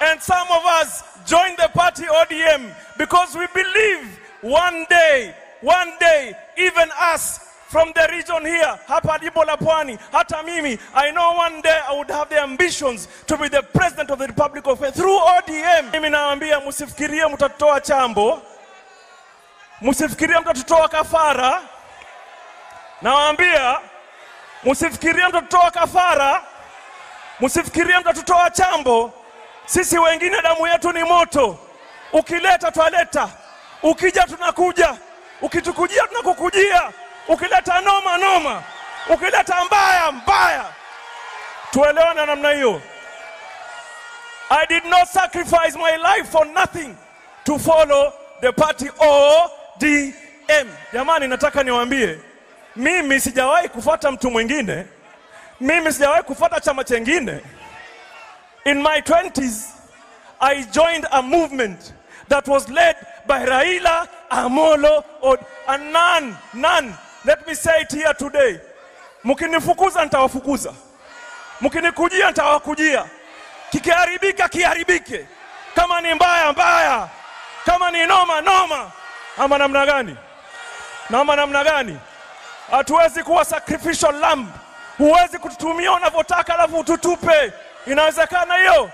And some of us joined the party ODM because we believe one day, even us from the region here, hapa Jimbo la Pwani, hata mimi, I know one day I would have the ambitions to be the president of the Republic of Kenya through ODM. Mimi naambia msifikirie mtatoa chambo, msifikirie mtatoa kafara. Nawaambia msifikirie mtatoa kafara, msifikirie mtatoa chambo. Sisi wengine damu yetu ni moto. Ukileta twaleta, ukija tunakuja, ukitukujia tunakukujia, ukileta noma, ukileta mbaya. Tuelewane namna hiyo. I did not sacrifice my life for nothing to follow the party ODM. Jamani, nataka niwaambie, mimi sijawahi kufuata mtu mwingine, mimi sijawahi kufuata chama chengine. In my 20s, I joined a movement that was led by Raila Amolo Odinga. And none, let me say it here today. Mukinifukuza nitawafukuza. Mukinikujia nitawakujia. Kikiharibika kiharibike. Kama ni mbaya. Kama ni noma. Ama namna gani? Nama namna gani? Hatuwezi kuwa sacrificial lamb. Huwezi kututumia unavyotaka alafu ututupe. Inawezekana hiyo?